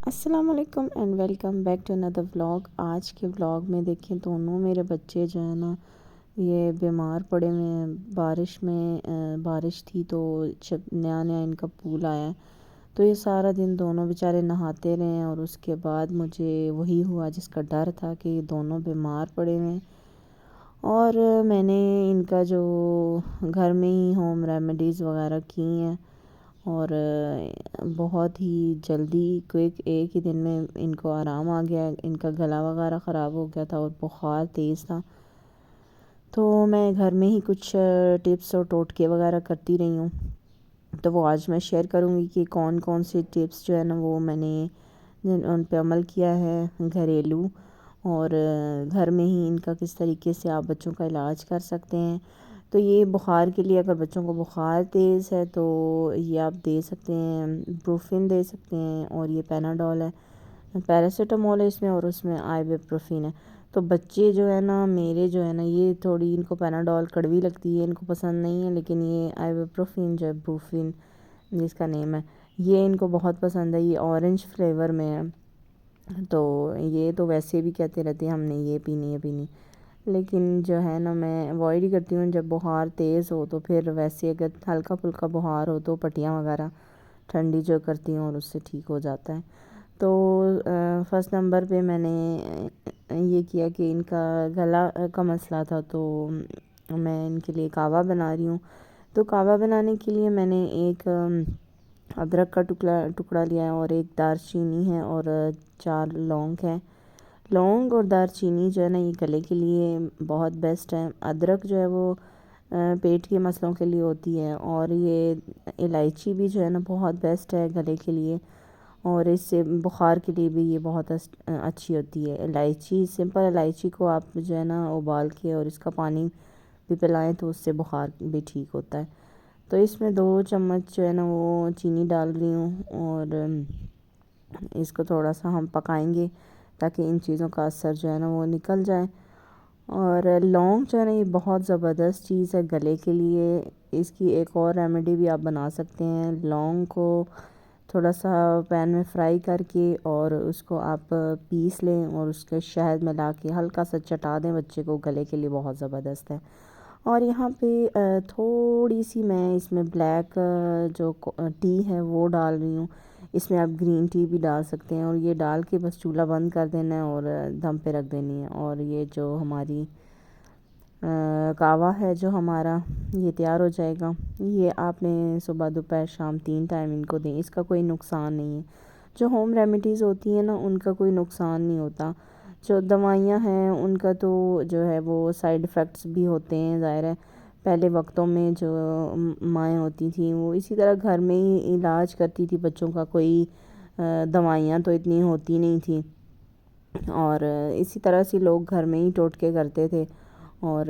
السلام علیکم and welcome back to اندر ولاگ۔ آج کے ولاگ میں دیکھیں دونوں میرے بچے جو ہیں نا یہ بیمار پڑے ہوئے ہیں۔ بارش تھی تو جب نیا ان کا پول آیا ہے تو یہ سارا دن دونوں بیچارے نہاتے رہے ہیں، اور اس کے بعد مجھے وہی ہوا جس کا ڈر تھا کہ یہ دونوں بیمار پڑے ہوئے ہیں۔ اور میں نے ان کا جو گھر میں ہی ہوم ریمیڈیز وغیرہ کی ہیں، اور بہت ہی جلدی ایک ہی دن میں ان کو آرام آ گیا۔ ان کا گلا وغیرہ خراب ہو گیا تھا اور بخار تیز تھا، تو میں گھر میں ہی کچھ ٹپس اور ٹوٹکے وغیرہ کرتی رہی ہوں، تو وہ آج میں شیئر کروں گی کہ کون کون سے ٹپس جو ہے نا وہ میں نے ان پہ عمل کیا ہے گھریلو، اور گھر میں ہی ان کا کس طریقے سے آپ بچوں کا علاج کر سکتے ہیں۔ تو یہ بخار کے لیے اگر بچوں کو بخار تیز ہے تو یہ آپ دے سکتے ہیں، بروفن دے سکتے ہیں، اور یہ پیناڈول ہے، پیراسیٹامول ہے اس میں، اور اس میں آئیبوپروفین ہے۔ تو بچے جو ہے نا میرے جو ہے نا یہ تھوڑی ان کو پیناڈول کڑوی لگتی ہے، ان کو پسند نہیں ہے، لیکن یہ آئیبوپروفین جو ہے بروفن جس کا نیم ہے یہ ان کو بہت پسند ہے۔ یہ اورنج فلیور میں ہے، تو یہ تو ویسے بھی کہتے رہتے ہیں ہم نے یہ پینی، لیکن جو ہے نا میں اوائڈ ہی کرتی ہوں۔ جب بخار تیز ہو تو پھر ویسے اگر ہلکا پھلکا بخار ہو تو پٹیاں وغیرہ ٹھنڈی جو کرتی ہوں اور اس سے ٹھیک ہو جاتا ہے۔ تو فرسٹ نمبر پہ میں نے یہ کیا کہ ان کا گلا کا مسئلہ تھا، تو میں ان کے لیے کہوہ بنا رہی ہوں۔ تو کہوہ بنانے کے لیے میں نے ایک ادرک کا ٹکڑا لیا ہے، اور ایک دار چینی ہے، اور 4 لونگ ہے۔ لونگ اور دار چینی جو ہے نا یہ گلے کے لیے بہت بیسٹ ہے۔ ادرک جو ہے وہ پیٹ کے مسئلوں کے لیے ہوتی ہے، اور یہ الائچی بھی جو ہے نا بہت بیسٹ ہے گلے کے لیے، اور اس سے بخار کے لیے بھی یہ بہت اچھی ہوتی ہے۔ الائچی، سمپل الائچی کو آپ جو ہے نا ابال کے اور اس کا پانی بھی پلائیں تو اس سے بخار بھی ٹھیک ہوتا ہے۔ تو اس میں 2 چمچ جو ہے نا وہ چینی ڈال رہی ہوں، اور اس کو تھوڑا سا ہم پکائیں گے تاکہ ان چیزوں کا اثر جو ہے نا وہ نکل جائے۔ اور لونگ جو ہے نا یہ بہت زبردست چیز ہے گلے کے لیے۔ اس کی ایک اور ریمیڈی بھی آپ بنا سکتے ہیں۔ لونگ کو تھوڑا سا پین میں فرائی کر کے اور اس کو آپ پیس لیں، اور اس کے شہد ملا کے ہلکا سا چٹا دیں بچے کو، گلے کے لیے بہت زبردست ہے۔ اور یہاں پہ تھوڑی سی میں اس میں بلیک جو ٹی ہے وہ ڈال رہی ہوں۔ اس میں آپ گرین ٹی بھی ڈال سکتے ہیں، اور یہ ڈال کے بس چولہا بند کر دینا ہے اور دم پہ رکھ دینی ہے، اور یہ جو ہماری کہوہ ہے جو ہمارا یہ تیار ہو جائے گا۔ یہ آپ نے صبح دوپہر شام 3 ٹائم ان کو دیں، اس کا کوئی نقصان نہیں ہے۔ جو ہوم ریمیڈیز ہوتی ہیں نا ان کا کوئی نقصان نہیں ہوتا۔ جو دوائیاں ہیں ان کا تو جو ہے وہ سائیڈ ایفیکٹس بھی ہوتے ہیں، ظاہر ہے۔ پہلے وقتوں میں جو مائیں ہوتی تھیں وہ اسی طرح گھر میں ہی علاج کرتی تھی بچوں کا، کوئی دوائیاں تو اتنی ہوتی نہیں تھیں، اور اسی طرح سے لوگ گھر میں ہی ٹوٹکے کرتے تھے، اور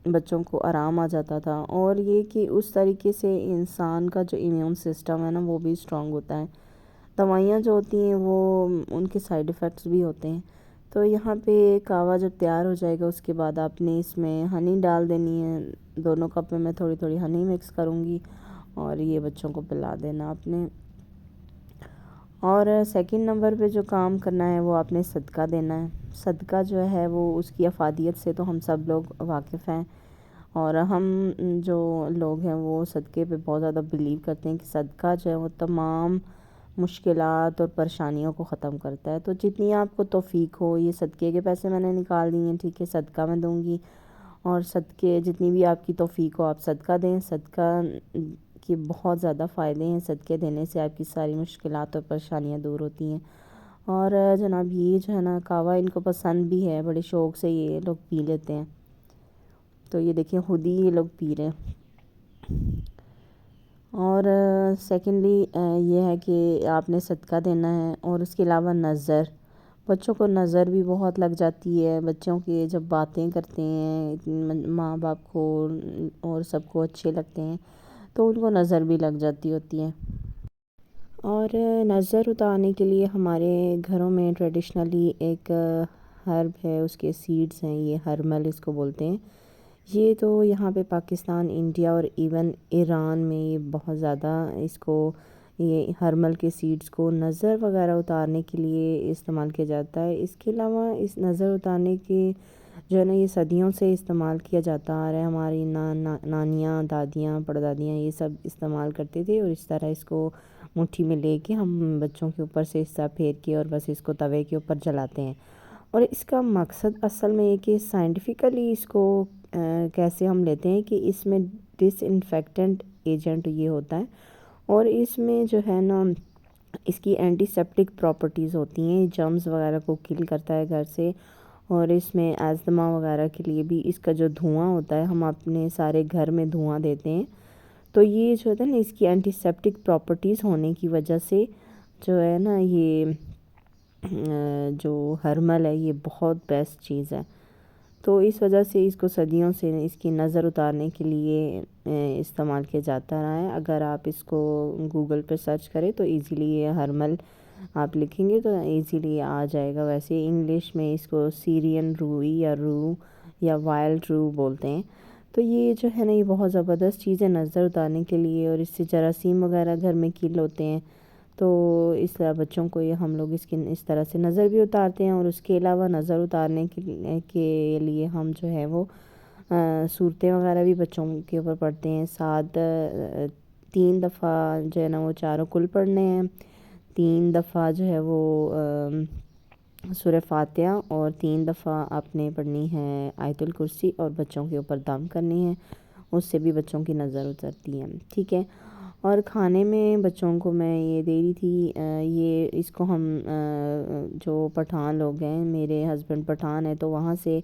بچوں کو آرام آ جاتا تھا۔ اور یہ کہ اس طریقے سے انسان کا جو امیون سسٹم ہے نا وہ بھی اسٹرانگ ہوتا ہے۔ دوائیاں جو ہوتی ہیں وہ ان کے سائیڈ ایفیکٹس بھی ہوتے ہیں۔ تو یہاں پہ کہوہ جب تیار ہو جائے گا اس کے بعد آپ نے اس میں ہنی ڈال دینی ہے۔ 2 کپ میں تھوڑی تھوڑی ہنی مکس کروں گی، اور یہ بچوں کو پلا دینا آپ نے۔ اور سیکنڈ نمبر پہ جو کام کرنا ہے وہ آپ نے صدقہ دینا ہے۔ صدقہ جو ہے وہ اس کی افادیت سے تو ہم سب لوگ واقف ہیں، اور ہم جو لوگ ہیں وہ صدقے پہ بہت زیادہ بلیو کرتے ہیں کہ صدقہ جو ہے وہ تمام مشکلات اور پریشانیوں کو ختم کرتا ہے۔ تو جتنی آپ کو توفیق ہو، یہ صدقے کے پیسے میں نے نکال دیے ہیں، ٹھیک ہے، صدقہ میں دوں گی، اور صدقے جتنی بھی آپ کی توفیق ہو آپ صدقہ دیں۔ صدقہ کے بہت زیادہ فائدے ہیں، صدقے دینے سے آپ کی ساری مشکلات اور پریشانیاں دور ہوتی ہیں۔ اور جناب یہ جو ہے نا کہوہ ان کو پسند بھی ہے، بڑے شوق سے یہ لوگ پی لیتے ہیں، تو یہ دیکھیں خود ہی یہ لوگ پی رہے ہیں۔ اور سیکنڈلی یہ ہے کہ آپ نے صدقہ دینا ہے، اور اس کے علاوہ نظر، بچوں کو نظر بھی بہت لگ جاتی ہے۔ بچوں کی جب باتیں کرتے ہیں ماں باپ کو اور سب کو اچھے لگتے ہیں تو ان کو نظر بھی لگ جاتی ہوتی ہے۔ اور نظر اتارنے کے لیے ہمارے گھروں میں ٹریڈیشنلی ایک ہرب ہے، اس کے سیڈز ہیں، یہ ہرمل اس کو بولتے ہیں۔ یہ تو یہاں پہ پاکستان، انڈیا اور ایون ایران میں یہ بہت زیادہ اس کو یہ ہرمل کے سیڈز کو نظر وغیرہ اتارنے کے لیے استعمال کیا جاتا ہے۔ اس کے علاوہ اس نظر اتارنے کے جو ہے نا یہ صدیوں سے استعمال کیا جاتا آ رہا ہے۔ ہماری نانیاں، دادیاں، پڑدادیاں یہ سب استعمال کرتے تھے، اور اس طرح اس کو مٹھی میں لے کے ہم بچوں کے اوپر سے حصہ پھیر کے اور بس اس کو توے کے اوپر جلاتے ہیں۔ اور اس کا مقصد اصل میں یہ کہ سائنٹیفکلی اس کو کیسے ہم لیتے ہیں کہ اس میں ڈس انفیکٹنٹ ایجنٹ یہ ہوتا ہے، اور اس میں جو ہے نا اس کی اینٹی سیپٹک پراپرٹیز ہوتی ہیں، جرمز وغیرہ کو کل کرتا ہے گھر سے، اور اس میں ایزما وغیرہ کے لیے بھی اس کا جو دھواں ہوتا ہے، ہم اپنے سارے گھر میں دھواں دیتے ہیں، تو یہ جو ہے نا اس کی اینٹی سیپٹک پراپرٹیز ہونے کی وجہ سے جو ہے نا یہ جو ہرمل ہے یہ بہت بیسٹ چیز ہے۔ تو اس وجہ سے اس کو صدیوں سے اس کی نظر اتارنے کے لیے استعمال کیا جاتا رہا ہے۔ اگر آپ اس کو گوگل پہ سرچ کریں تو ایزیلی یہ ہرمل آپ لکھیں گے تو ایزیلی آ جائے گا۔ ویسے انگلش میں اس کو سیرین روئی یا یا وائلڈ رو بولتے ہیں۔ تو یہ جو ہے نا یہ بہت زبردست چیز ہے نظر اتارنے کے لیے، اور اس سے جراثیم وغیرہ گھر میں کل ہوتے ہیں، تو اس طرح بچوں کو یہ ہم لوگ اس طرح سے نظر بھی اتارتے ہیں۔ اور اس کے علاوہ نظر اتارنے کے لیے ہم جو ہے وہ صورتیں وغیرہ بھی بچوں کے اوپر پڑھتے ہیں۔ 3 دفعہ جو ہے نا وہ چاروں کل پڑھنے ہیں، 3 دفعہ جو ہے وہ سورہ فاتحہ، اور 3 دفعہ آپ نے پڑھنی ہے آیت الکرسی، اور بچوں کے اوپر دم کرنی ہے، اس سے بھی بچوں کی نظر اترتی ہے، ٹھیک ہے۔ اور کھانے میں بچوں کو میں یہ دے رہی تھی، یہ اس کو ہم جو پٹھان لوگ ہیں، میرے ہسبینڈ پٹھان ہے تو وہاں سے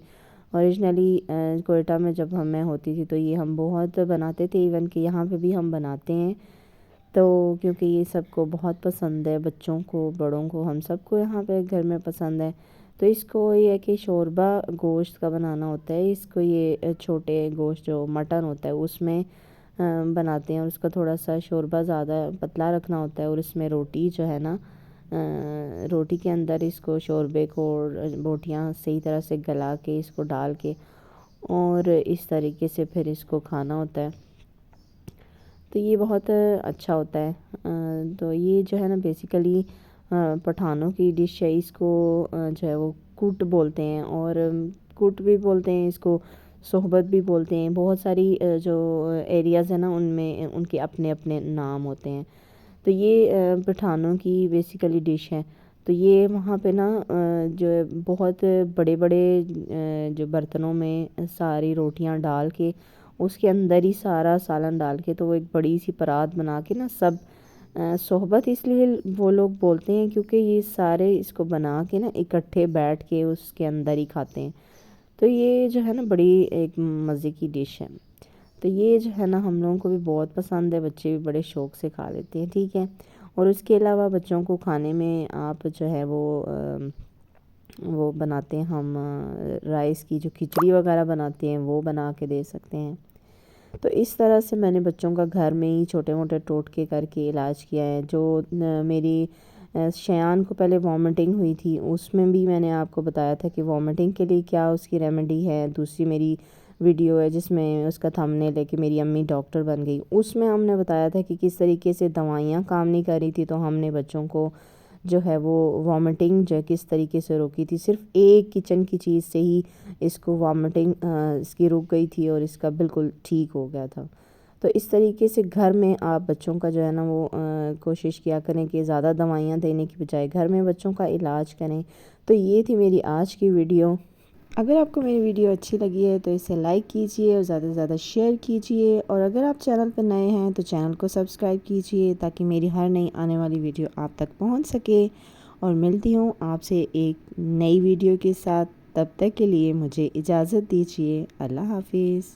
اوریجنلی کوئٹہ میں جب میں ہوتی تھی تو یہ ہم بہت بناتے تھے، ایون کہ یہاں پہ بھی ہم بناتے ہیں، تو کیونکہ یہ سب کو بہت پسند ہے، بچوں کو، بڑوں کو، ہم سب کو یہاں پہ گھر میں پسند ہے۔ تو اس کو یہ ہے کہ شوربہ گوشت کا بنانا ہوتا ہے، اس کو یہ چھوٹے گوشت جو مٹن ہوتا ہے اس میں بناتے ہیں، اور اس کا تھوڑا سا شوربہ زیادہ پتلا رکھنا ہوتا ہے، اور اس میں روٹی جو ہے نا روٹی کے اندر اس کو شوربے کو بوٹیاں صحیح طرح سے گلا کے اس کو ڈال کے اور اس طریقے سے پھر اس کو کھانا ہوتا ہے، تو یہ بہت اچھا ہوتا ہے۔ تو یہ جو ہے نا بیسیکلی پٹھانوں کی ڈش ہے، اس کو جو ہے وہ کوٹ بولتے ہیں، اور کوٹ بھی بولتے ہیں اس کو، صحبت بھی بولتے ہیں، بہت ساری جو ایریاز ہیں نا ان میں ان کے اپنے اپنے نام ہوتے ہیں۔ تو یہ پٹھانوں کی بیسیکلی ڈش ہے، تو یہ وہاں پہ نا جو بہت بڑے بڑے جو برتنوں میں ساری روٹیاں ڈال کے اس کے اندر ہی سارا سالن ڈال کے، تو وہ ایک بڑی سی پرات بنا کے نا سب صحبت اس لیے وہ لوگ بولتے ہیں کیونکہ یہ سارے اس کو بنا کے نا اکٹھے بیٹھ کے اس کے اندر ہی کھاتے ہیں، تو یہ جو ہے نا بڑی ایک مزے کی ڈش ہے۔ تو یہ جو ہے نا ہم لوگوں کو بھی بہت پسند ہے، بچے بھی بڑے شوق سے کھا لیتے ہیں، ٹھیک ہے۔ اور اس کے علاوہ بچوں کو کھانے میں آپ جو ہے وہ بناتے ہیں، ہم رائس کی جو کھچڑی وغیرہ بناتے ہیں وہ بنا کے دے سکتے ہیں۔ تو اس طرح سے میں نے بچوں کا گھر میں ہی چھوٹے موٹے ٹوٹکے کر کے علاج کیا ہے۔ جو میری شیان کو پہلے وامٹنگ ہوئی تھی، اس میں بھی میں نے آپ کو بتایا تھا کہ وامٹنگ کے لیے کیا اس کی ریمیڈی ہے۔ دوسری میری ویڈیو ہے جس میں اس کا تھمبنیل ہے کہ میری امی ڈاکٹر بن گئی، اس میں ہم نے بتایا تھا کہ کس طریقے سے دوائیاں کام نہیں کر رہی تھی، تو ہم نے بچوں کو جو ہے وہ وامٹنگ جو ہے کس طریقے سے روکی تھی، صرف ایک کچن کی چیز سے ہی اس کو وامٹنگ اس کی رک گئی تھی اور اس کا بالکل ٹھیک ہو گیا تھا۔ تو اس طریقے سے گھر میں آپ بچوں کا جو ہے نا وہ کوشش کیا کریں کہ زیادہ دوائیاں دینے کی بجائے گھر میں بچوں کا علاج کریں۔ تو یہ تھی میری آج کی ویڈیو۔ اگر آپ کو میری ویڈیو اچھی لگی ہے تو اسے لائک کیجئے اور زیادہ سے زیادہ شیئر کیجئے، اور اگر آپ چینل پر نئے ہیں تو چینل کو سبسکرائب کیجئے تاکہ میری ہر نئی آنے والی ویڈیو آپ تک پہنچ سکے۔ اور ملتی ہوں آپ سے ایک نئی ویڈیو کے ساتھ، تب تک کے لیے مجھے اجازت دیجئے۔ اللہ حافظ۔